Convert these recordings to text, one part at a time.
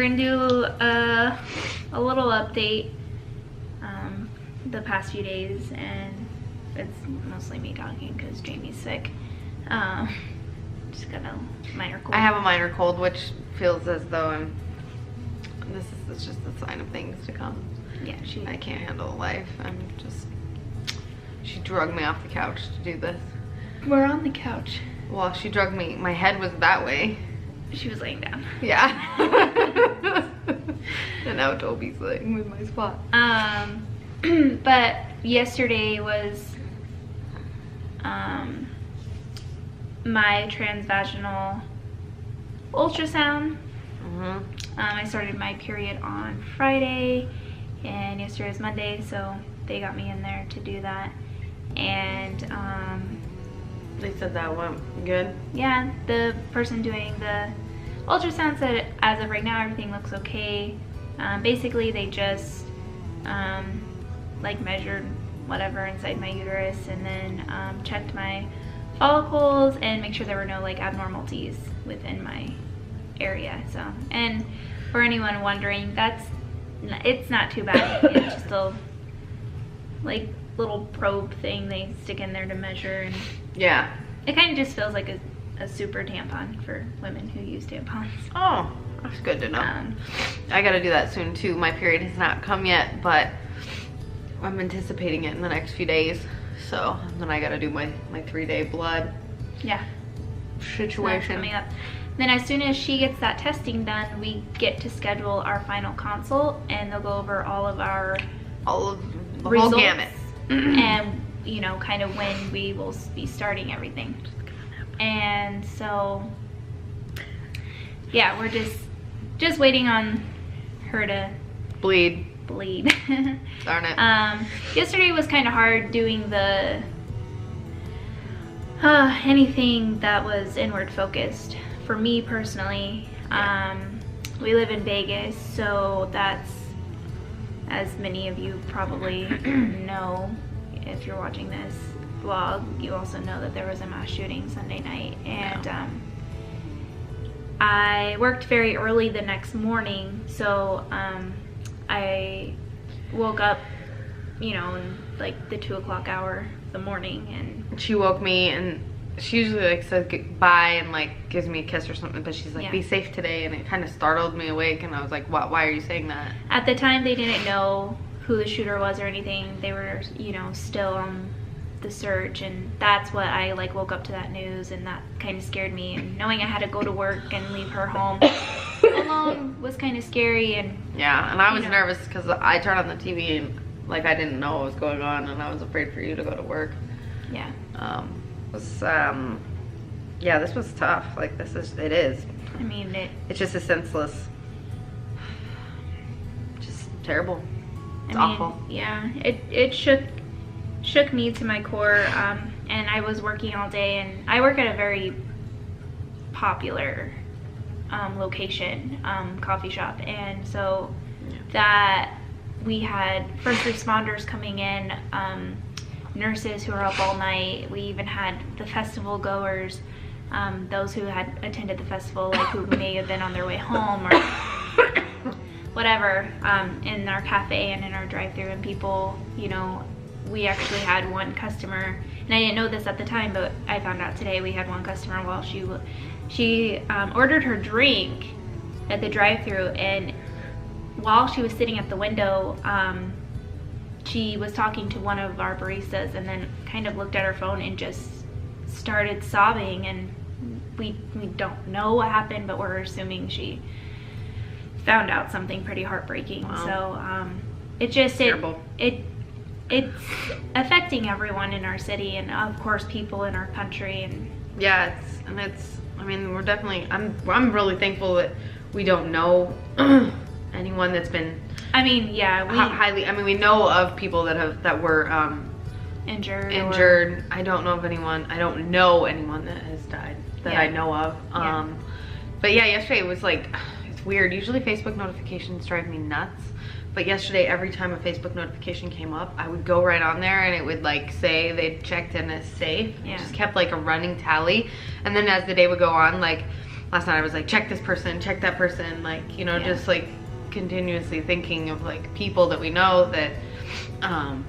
gonna do a little update the past few days, and it's mostly me talking because Jamie's sick. Just got a minor cold. I have a minor cold, which feels as though this is just a sign of things to come. Yeah, I can't handle life. She drugged me off the couch to do this. We're on the couch. Well, she drugged me. My head was that way. She was laying down. Yeah. And now Toby's laying with my spot. But yesterday was my transvaginal ultrasound. I started my period on Friday, and yesterday was Monday, so they got me in there to do that. And they said that went good? Yeah, the person doing the ultrasound said as of right now everything looks okay. Basically they just like measured whatever inside my uterus, and then checked my follicles and make sure there were no like abnormalities within my area. So, and for anyone wondering, it's not too bad. It's just a like little probe thing they stick in there to measure, and yeah, it kind of just feels like a super tampon for women who use tampons. Oh, that's good to know. I gotta do that soon too. My period has not come yet, but I'm anticipating it in the next few days. So then I gotta do my 3-day blood situation. So coming up. Then as soon as she gets that testing done, we get to schedule our final consult, and they'll go over all of the whole gamut. And you know, kind of when we will be starting everything. And so yeah, we're just waiting on her to bleed. Darn it. Yesterday was kind of hard doing the anything that was inward focused for me personally. We live in Vegas, so that's, as many of you probably know if you're watching this vlog, you also know that there was a mass shooting Sunday night, and I worked very early the next morning, so I woke up, you know, in like the 2 o'clock hour of the morning, and she woke me, and she usually like says goodbye and like gives me a kiss or something, but she's like, be safe today, and it kind of startled me awake, and I was like, what, why are you saying that? At the time they didn't know who the shooter was or anything. They were, you know, still on the search, and that's what I like woke up to that news, and that kind of scared me, and knowing I had to go to work and leave her home alone was kind of scary. And yeah, and I was nervous because I turned on the TV and like I didn't know what was going on, and I was afraid for you to go to work. Yeah. Yeah, this was tough. Like it is. I mean, it's just a senseless, just terrible. It's awful. Yeah, it shook me to my core, and I was working all day, and I work at a very popular location, coffee shop, and so that we had first responders coming in, nurses who were up all night. We even had the festival goers, those who had attended the festival, like who may have been on their way home or whatever, in our cafe and in our drive-thru, and people, you know, we actually had one customer, and I didn't know this at the time, but I found out today, we had one customer while she ordered her drink at the drive-thru, and while she was sitting at the window, she was talking to one of our baristas, and then kind of looked at her phone and just started sobbing, and we don't know what happened, but we're assuming she found out something pretty heartbreaking. Wow. So it just it's affecting everyone in our city, and of course people in our country. And yeah, I mean, we're definitely, I'm really thankful that we don't know anyone that's been, I mean, yeah, highly, I mean, we know of people that were injured. I don't know of anyone, I don't know anyone that has died that I know of. But yeah, yesterday it was like, it's weird. Usually Facebook notifications drive me nuts, but yesterday every time a Facebook notification came up, I would go right on there and it would like say they'd checked in as safe. It just kept like a running tally, and then as the day would go on, like last night I was like, check this person, check that person, like, you know, just like continuously thinking of like people that we know that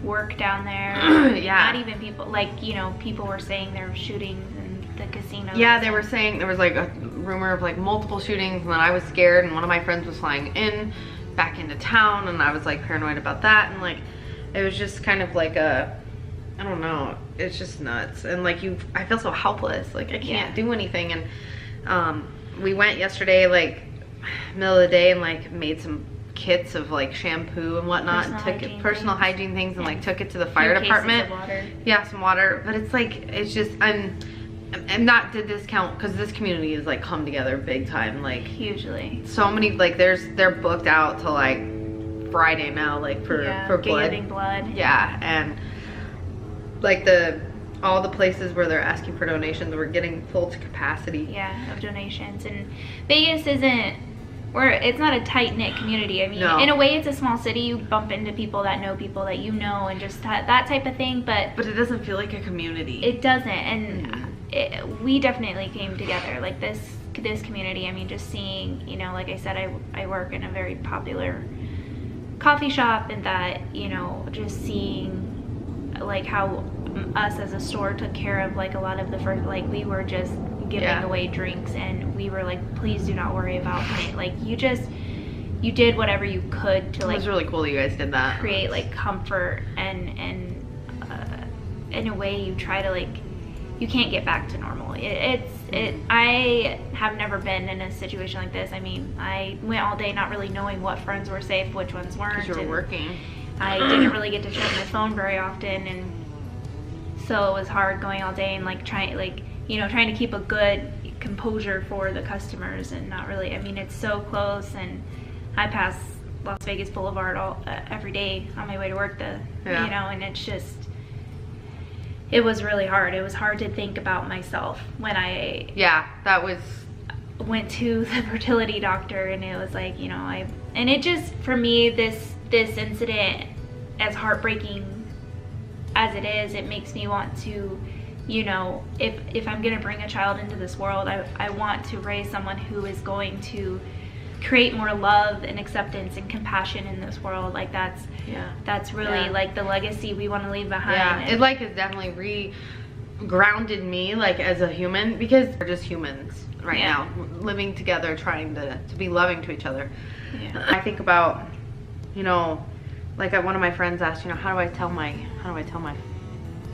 work down there. Yeah. Not even people, like, you know, people were saying there were shootings in the casinos. Yeah, they were saying there was like a rumor of like multiple shootings, and then I was scared, and one of my friends was flying back into town, and I was like paranoid about that, and like it was just kind of like I don't know, it's just nuts. And like I feel so helpless, like I can't do anything. And we went yesterday like middle of the day and like made some kits of like shampoo and whatnot, and personal hygiene things, and like took it to the fire department. Yeah, some water. But it's like, it's just, I'm not to discount, because this community is like come together big time, like hugely. So many, like they're booked out to like Friday now, like for blood. Giving blood. Yeah, and like all the places where they're asking for donations, we're getting full to capacity. Yeah, of donations. And Vegas isn't, it's not a tight-knit community. I mean, in a way it's a small city. You bump into people that know people that you know, and just that type of thing, but it doesn't feel like a community. It doesn't. And we definitely came together, like this community. I mean, just seeing, you know, like I said, I work in a very popular coffee shop, and that, you know, just seeing like how us as a store took care of like a lot of the first, like we were just giving away drinks, and we were like, please do not worry about me. Like you did whatever you could to, like, it was really cool that you guys did that, create like comfort, and in a way you try to, like, you can't get back to normal. I have never been in a situation like this. I mean, I went all day not really knowing what friends were safe, which ones weren't. Because you were working. I didn't really get to check my phone very often, and so it was hard going all day and like trying to keep a good composure for the customers, and not really. I mean, it's so close, and I pass Las Vegas Boulevard every day on my way to work. You know, and it's just, it was really hard. It was hard to think about myself when I went to the fertility doctor, and it was like, you know, and it just, for me, this incident, as heartbreaking as it is, it makes me want to, you know, if I'm gonna bring a child into this world, I want to raise someone who is going to create more love and acceptance and compassion in this world. Like that's really like the legacy we want to leave behind. Yeah, it like has definitely grounded me, like, as a human, because we're just humans right now, living together, trying to be loving to each other. I think about, you know, like one of my friends asked, you know, how do I tell my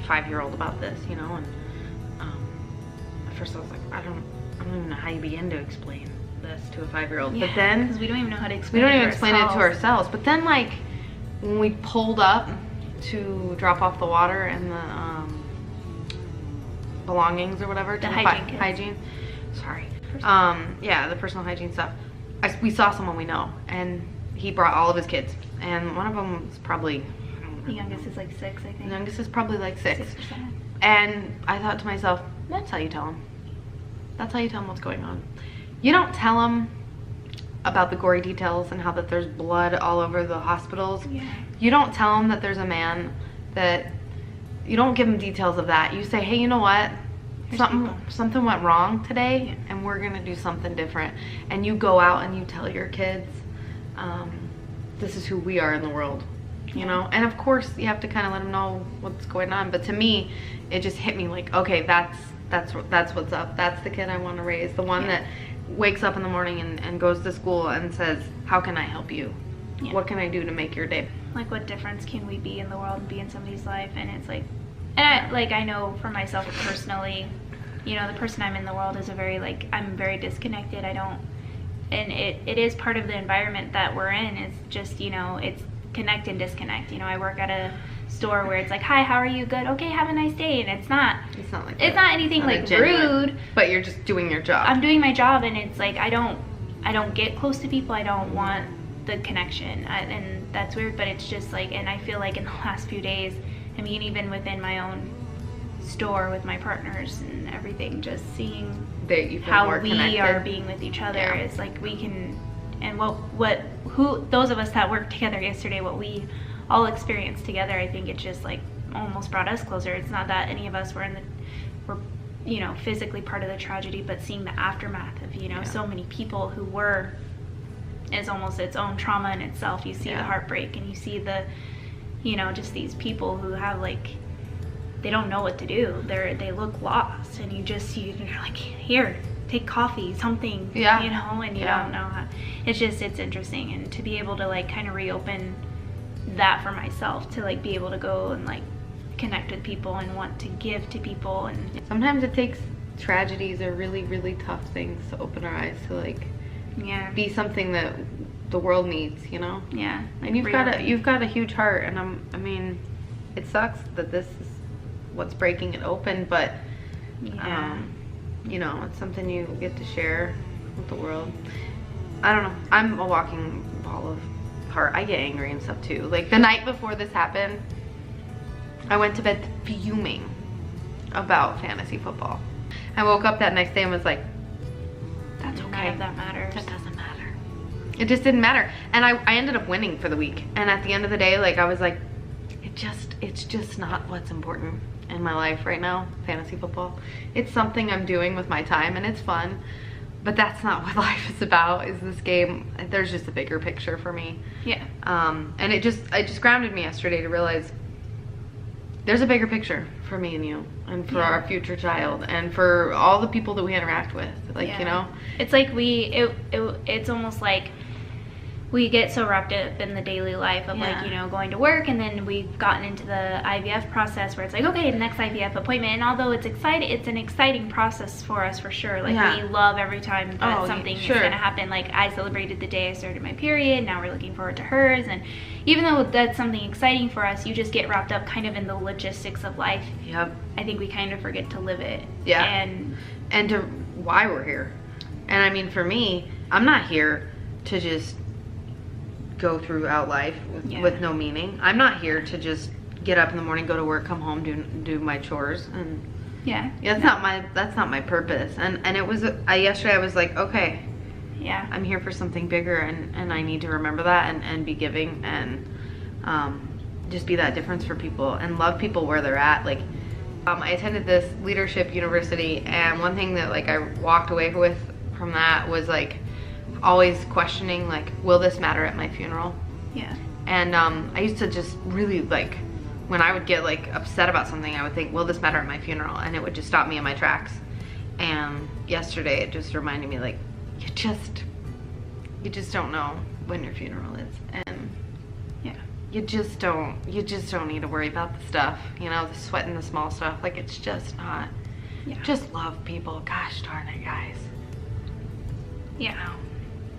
5-year-old about this, you know? And at first I was like, I don't even know how you begin to explain this to a 5-year-old. But then, because we don't even know how to explain it to ourselves. But then, like, when we pulled up to drop off the water and the belongings or whatever, the hygiene. Sorry. The personal hygiene stuff. We saw someone we know, and he brought all of his kids, and one of them was probably, the youngest is like 6, I think. The youngest is probably like 6. 6%. And I thought to myself, that's how you tell them. That's how you tell them what's going on. You don't tell them about the gory details and how that there's blood all over the hospitals. Yeah. You don't tell them that there's a man that, you don't give them details of that. You say, hey, you know what? Something went wrong today, and we're gonna do something different. And you go out and you tell your kids, this is who we are in the world, you know? And of course you have to kind of let them know what's going on. But to me, it just hit me like, okay, that's what's up. That's the kid I want to raise. The one that wakes up in the morning and goes to school and says, how can I help you? What can I do to make your day? Like, what difference can we be in the world and be in somebody's life? And it's like, and I know for myself personally, you know, the person I'm in the world is I'm very disconnected. And it is part of the environment that we're in. It's just, you know, it's connect and disconnect. You know, I work at a store where it's like, hi, how are you? Good. Okay, have a nice day. And it's not like it's not anything like rude, but you're just doing your job. I'm doing my job, and it's like I don't get close to people. I don't want the connection, and that's weird, but it's just like, and I feel like in the last few days, I mean, even within my own store with my partners and everything, just seeing how we are being with each other is like, we can, and those of us that worked together yesterday, what we all experienced together, I think it just like almost brought us closer. It's not that any of us were you know, physically part of the tragedy, but seeing the aftermath of, you know, so many people who were, is almost its own trauma in itself. You see the heartbreak, and you see the, you know, just these people who have, like, they don't know what to do. They look lost, and you're like, here, take coffee, something, you know, and you don't know how. It's interesting, and to be able to, like, kind of reopen that for myself, to, like, be able to go and, like, connect with people and want to give to people. And sometimes it takes tragedies or really, really tough things to open our eyes to, like, be something that the world needs, you know? Yeah. Like, and you've got a huge heart, and I mean, it sucks that this is what's breaking it open, but you know, it's something you get to share with the world. I don't know. I'm a walking ball of heart. I get angry and stuff too. Like, the night before this happened, I went to bed fuming about fantasy football. I woke up that next day and was like, that's okay. None of that matters. That doesn't matter. It just didn't matter. And I ended up winning for the week. And at the end of the day, like, I was like, it's just not what's important in my life right now, fantasy football. It's something I'm doing with my time, and it's fun, but that's not what life is about, is this game. There's just a bigger picture for me. Yeah. And it just grounded me yesterday to realize there's a bigger picture for me and you, and for our future child, and for all the people that we interact with. Like, you know, it's like it's almost like we get so wrapped up in the daily life of, like, you know, going to work, and then we've gotten into the IVF process where it's like, okay, the next IVF appointment, and although it's an exciting process for us, for sure. Like, we love every time that something is gonna happen. Like, I celebrated the day I started my period, now we're looking forward to hers, and even though that's something exciting for us, you just get wrapped up kind of in the logistics of life. Yep. I think we kind of forget to live it. Yeah. And to why we're here. And I mean, for me, I'm not here to just go throughout life with no meaning. I'm not here to just get up in the morning, go to work, come home, do my chores, and that's not my purpose. And it was yesterday I was like, okay, I'm here for something bigger, and I need to remember that, and be giving, and just be that difference for people, and love people where they're at. Like, I attended this leadership university, and one thing that, like, I walked away with from that was, like, always questioning, like, will this matter at my funeral? Yeah. And I used to just really, like, when I would get, like, upset about something, I would think, will this matter at my funeral? And it would just stop me in my tracks. And yesterday it just reminded me, like, you just don't know when your funeral is, and you just don't need to worry about the stuff, you know, the sweat and the small stuff. Like, it's just not. Just love people. Gosh darn it, guys.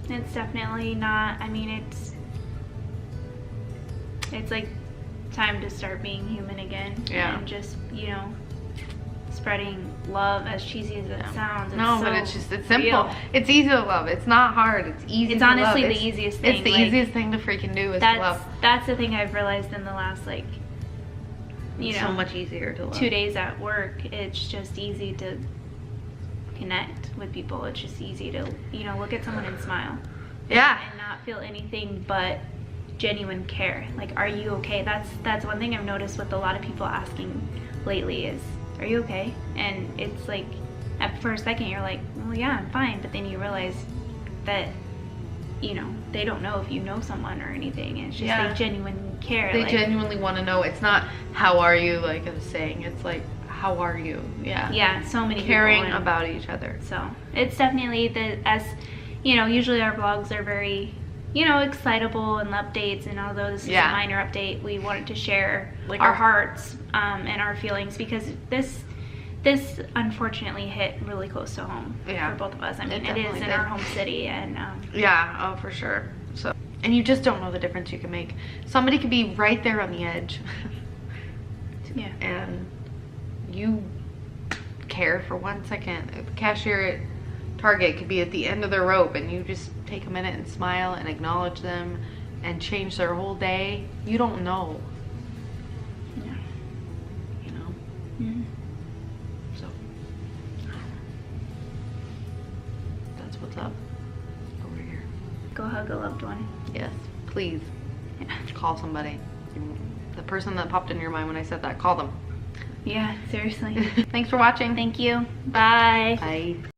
It's definitely not. I mean, it's like time to start being human again. And just, you know, spreading love, as cheesy as it sounds. But it's simple. Real. It's easy to love. It's not hard. It's easy. It's honestly the easiest thing. It's the easiest thing to freaking do is to love. That's the thing I've realized in the last, like, you know, so much easier to love. 2 days at work. It's just easy to connect with people. It's just easy to, you know, look at someone and smile. And not feel anything but genuine care. Like, are you okay? That's one thing I've noticed with a lot of people asking lately is, are you okay? And it's like, for a second you're like, well, yeah, I'm fine, but then you realize that, you know, they don't know if you know someone or anything. It's just they genuinely care. They genuinely want to know. It's not, how are you, like I was saying. It's like, how are you? So many caring people about each other. So it's definitely as you know, usually our vlogs are very, you know, excitable and updates, and although this is a minor update, we wanted to share, like, our hearts and our feelings, because this unfortunately hit really close to home for both of us. I mean, it is in our home city, and oh, for sure. So, and you just don't know the difference you can make. Somebody could be right there on the edge and you care for 1 second. The cashier at Target could be at the end of their rope, and you just take a minute and smile and acknowledge them and change their whole day. You don't know. You know? So that's what's up over here. Go hug a loved one. Yes, please. Call somebody. The person that popped in your mind when I said that, call them. Yeah, seriously. Thanks for watching. Thank you. Bye. Bye.